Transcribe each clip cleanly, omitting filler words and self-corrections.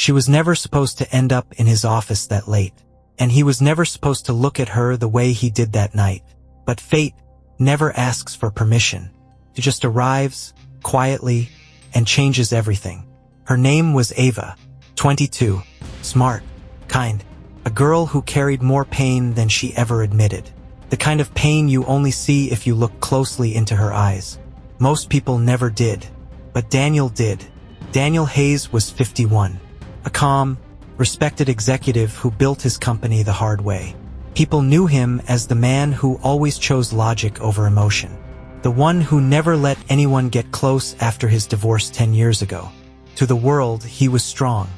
She was never supposed to end up in his office that late, and he was never supposed to look at her the way he did that night. But fate never asks for permission. It just arrives, quietly, and changes everything. Her name was Ava, 22, smart, kind, a girl who carried more pain than she ever admitted. The kind of pain you only see if you look closely into her eyes. Most people never did, but Daniel did. Daniel Hayes was 51, a calm, respected executive who built his company the hard way. People knew him as the man who always chose logic over emotion. The one who never let anyone get close after his divorce 10 years ago. To the world, he was strong.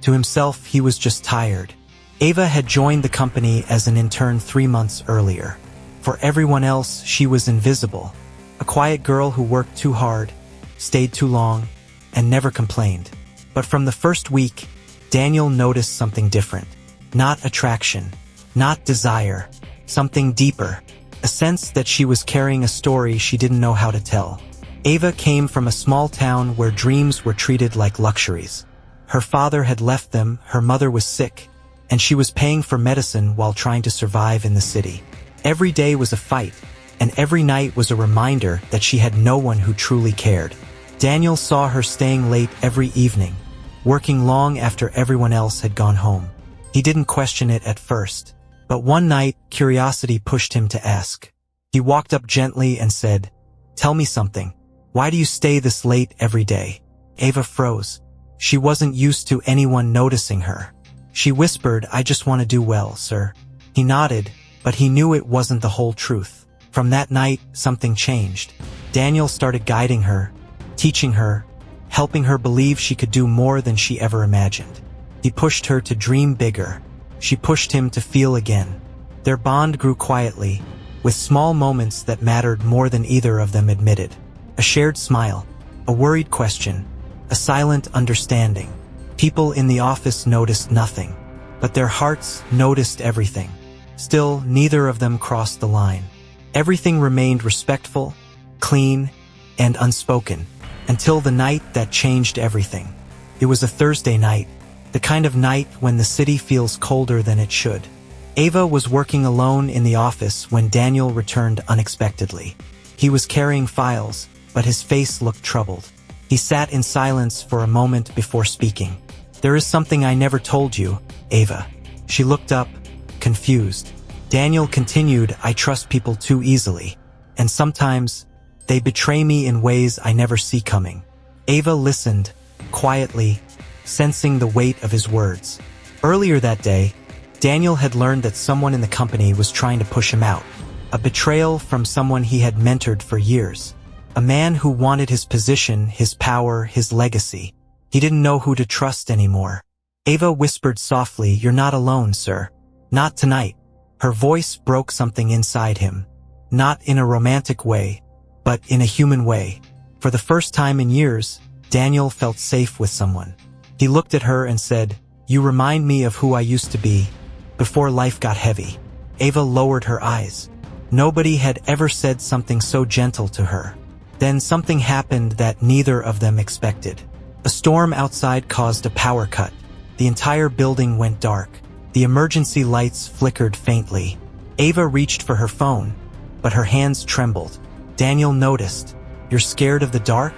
To himself, he was just tired. Ava had joined the company as an intern 3 months earlier. For everyone else, she was invisible. A quiet girl who worked too hard, stayed too long, and never complained. But from the first week, Daniel noticed something different. Not attraction, not desire, something deeper. A sense that she was carrying a story she didn't know how to tell. Ava came from a small town where dreams were treated like luxuries. Her father had left them, her mother was sick, and she was paying for medicine while trying to survive in the city. Every day was a fight, and every night was a reminder that she had no one who truly cared. Daniel saw her staying late every evening, working long after everyone else had gone home. He didn't question it at first, but one night, curiosity pushed him to ask. He walked up gently and said, "Tell me something. Why do you stay this late every day?" Ava froze. She wasn't used to anyone noticing her. She whispered, "I just want to do well, sir." He nodded, but he knew it wasn't the whole truth. From that night, something changed. Daniel started guiding her, teaching her, helping her believe she could do more than she ever imagined. He pushed her to dream bigger. She pushed him to feel again. Their bond grew quietly, with small moments that mattered more than either of them admitted. A shared smile, a worried question, a silent understanding. People in the office noticed nothing, but their hearts noticed everything. Still, neither of them crossed the line. Everything remained respectful, clean, and unspoken, until the night that changed everything. It was a Thursday night, the kind of night when the city feels colder than it should. Ava was working alone in the office when Daniel returned unexpectedly. He was carrying files, but his face looked troubled. He sat in silence for a moment before speaking. "There is something I never told you, Ava." She looked up, confused. Daniel continued, "I trust people too easily, and sometimes they betray me in ways I never see coming." Ava listened, quietly, sensing the weight of his words. Earlier that day, Daniel had learned that someone in the company was trying to push him out. A betrayal from someone he had mentored for years. A man who wanted his position, his power, his legacy. He didn't know who to trust anymore. Ava whispered softly, "You're not alone, sir. Not tonight." Her voice broke something inside him. Not in a romantic way, but in a human way. For the first time in years, Daniel felt safe with someone. He looked at her and said, "You remind me of who I used to be, before life got heavy." Ava lowered her eyes. Nobody had ever said something so gentle to her. Then something happened that neither of them expected. A storm outside caused a power cut. The entire building went dark. The emergency lights flickered faintly. Ava reached for her phone, but her hands trembled. Daniel noticed. "You're scared of the dark?"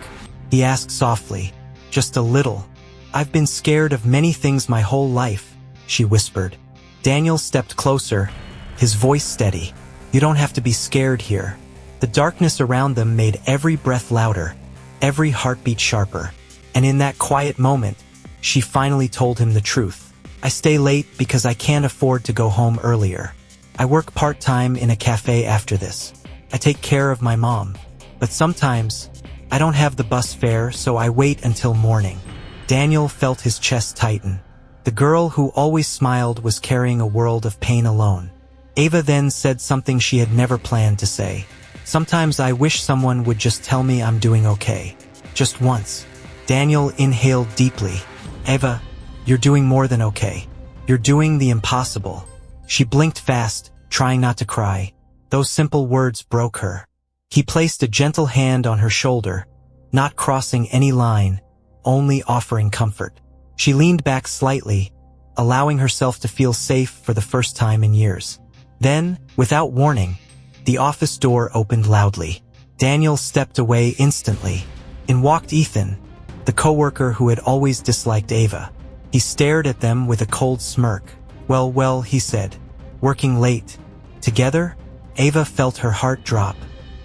he asked softly. "Just a little. I've been scared of many things my whole life," she whispered. Daniel stepped closer, his voice steady. "You don't have to be scared here." The darkness around them made every breath louder, every heartbeat sharper. And in that quiet moment, she finally told him the truth. "I stay late because I can't afford to go home earlier. I work part-time in a cafe after this. I take care of my mom. But sometimes, I don't have the bus fare, so I wait until morning." Daniel felt his chest tighten. The girl who always smiled was carrying a world of pain alone. Ava then said something she had never planned to say. "Sometimes I wish someone would just tell me I'm doing okay. Just once." Daniel inhaled deeply. "Ava, you're doing more than okay. You're doing the impossible." She blinked fast, trying not to cry. Those simple words broke her. He placed a gentle hand on her shoulder, not crossing any line, only offering comfort. She leaned back slightly, allowing herself to feel safe for the first time in years. Then, without warning, the office door opened loudly. Daniel stepped away instantly. In walked Ethan, the coworker who had always disliked Ava. He stared at them with a cold smirk. Well, he said. Working late. Together? Ava felt her heart drop.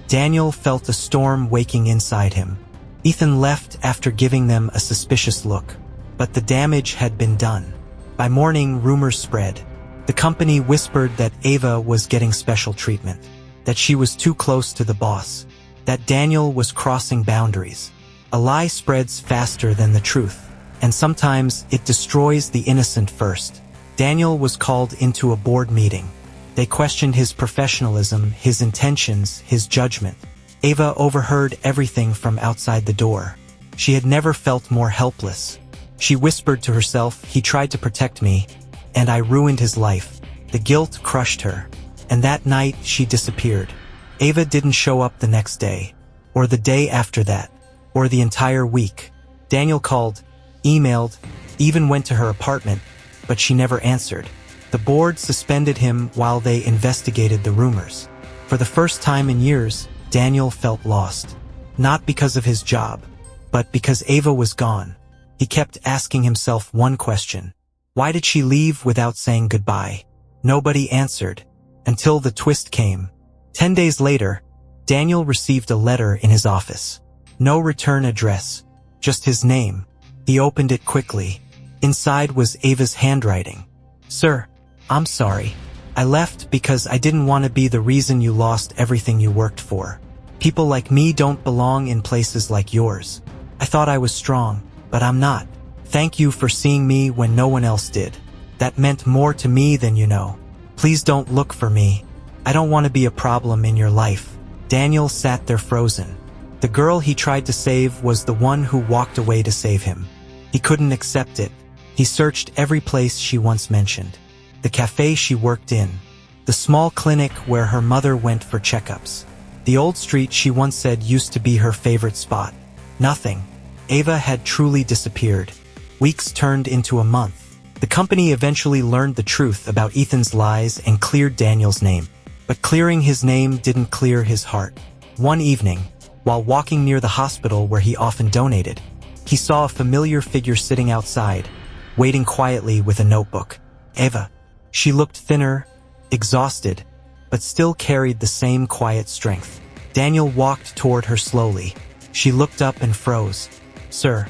Daniel felt a storm waking inside him. Ethan left after giving them a suspicious look. But the damage had been done. By morning, rumors spread. The company whispered that Ava was getting special treatment, that she was too close to the boss, that Daniel was crossing boundaries. A lie spreads faster than the truth, and sometimes it destroys the innocent first. Daniel was called into a board meeting. They questioned his professionalism, his intentions, his judgment. Ava overheard everything from outside the door. She had never felt more helpless. She whispered to herself, "He tried to protect me, and I ruined his life." The guilt crushed her, and that night she disappeared. Ava didn't show up the next day, or the day after that, or the entire week. Daniel called, emailed, even went to her apartment, but she never answered. The board suspended him while they investigated the rumors. For the first time in years, Daniel felt lost. Not because of his job, but because Ava was gone. He kept asking himself one question. Why did she leave without saying goodbye? Nobody answered, until the twist came. 10 days later, Daniel received a letter in his office. No return address, just his name. He opened it quickly. Inside was Ava's handwriting. "Sir, I'm sorry. I left because I didn't want to be the reason you lost everything you worked for. People like me don't belong in places like yours. I thought I was strong, but I'm not. Thank you for seeing me when no one else did. That meant more to me than you know. Please don't look for me. I don't want to be a problem in your life." Daniel sat there frozen. The girl he tried to save was the one who walked away to save him. He couldn't accept it. He searched every place she once mentioned. The cafe she worked in. The small clinic where her mother went for checkups. The old street she once said used to be her favorite spot. Nothing. Ava had truly disappeared. Weeks turned into a month. The company eventually learned the truth about Ethan's lies and cleared Daniel's name. But clearing his name didn't clear his heart. One evening, while walking near the hospital where he often donated, he saw a familiar figure sitting outside, waiting quietly with a notebook. Ava. She looked thinner, exhausted, but still carried the same quiet strength. Daniel walked toward her slowly. She looked up and froze. "Sir,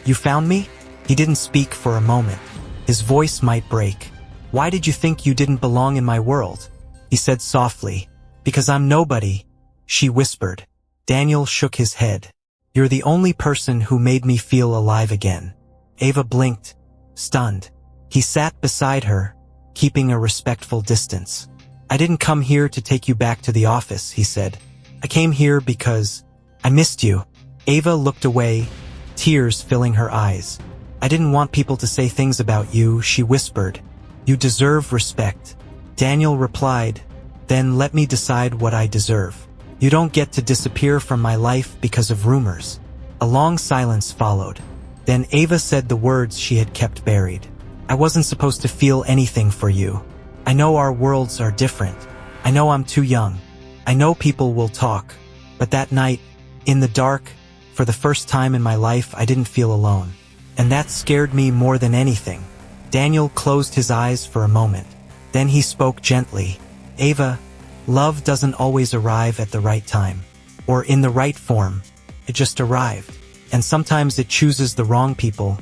you found me?" He didn't speak for a moment. His voice might break. "Why did you think you didn't belong in my world?" He said softly. "Because I'm nobody," she whispered. Daniel shook his head. "You're the only person who made me feel alive again." Ava blinked, stunned. He sat beside her, keeping a respectful distance. "I didn't come here to take you back to the office," he said. "I came here because I missed you." Ava looked away, tears filling her eyes. "I didn't want people to say things about you," she whispered. "You deserve respect." Daniel replied, "Then let me decide what I deserve. You don't get to disappear from my life because of rumors." A long silence followed. Then Ava said the words she had kept buried. "I wasn't supposed to feel anything for you. I know our worlds are different. I know I'm too young. I know people will talk. But that night, in the dark, for the first time in my life, I didn't feel alone. And that scared me more than anything." Daniel closed his eyes for a moment. Then he spoke gently. "Ava, love doesn't always arrive at the right time. Or in the right form. It just arrived. And sometimes it chooses the wrong people,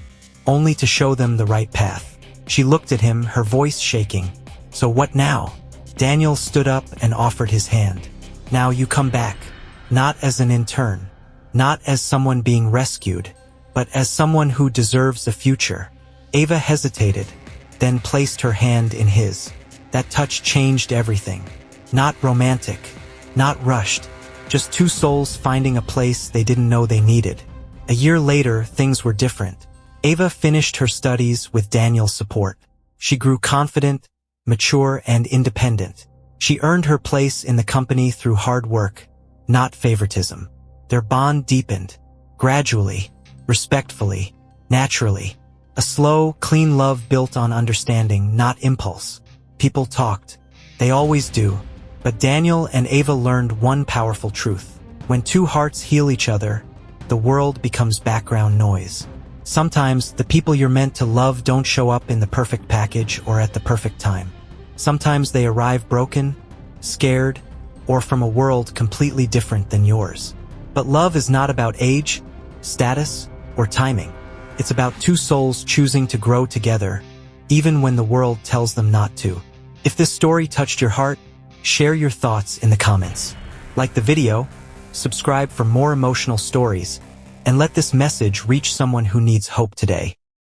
only to show them the right path." She looked at him, her voice shaking. "So what now?" Daniel stood up and offered his hand. "Now you come back. Not as an intern. Not as someone being rescued, but as someone who deserves a future." Ava hesitated, then placed her hand in his. That touch changed everything. Not romantic, not rushed, just two souls finding a place they didn't know they needed. A year later, things were different. Ava finished her studies with Daniel's support. She grew confident, mature, and independent. She earned her place in the company through hard work, not favoritism. Their bond deepened, gradually, respectfully, naturally. A slow, clean love built on understanding, not impulse. People talked. They always do. But Daniel and Ava learned one powerful truth. When two hearts heal each other, the world becomes background noise. Sometimes the people you're meant to love don't show up in the perfect package or at the perfect time. Sometimes they arrive broken, scared, or from a world completely different than yours. But love is not about age, status, or timing. It's about two souls choosing to grow together, even when the world tells them not to. If this story touched your heart, share your thoughts in the comments. Like the video, subscribe for more emotional stories, and let this message reach someone who needs hope today.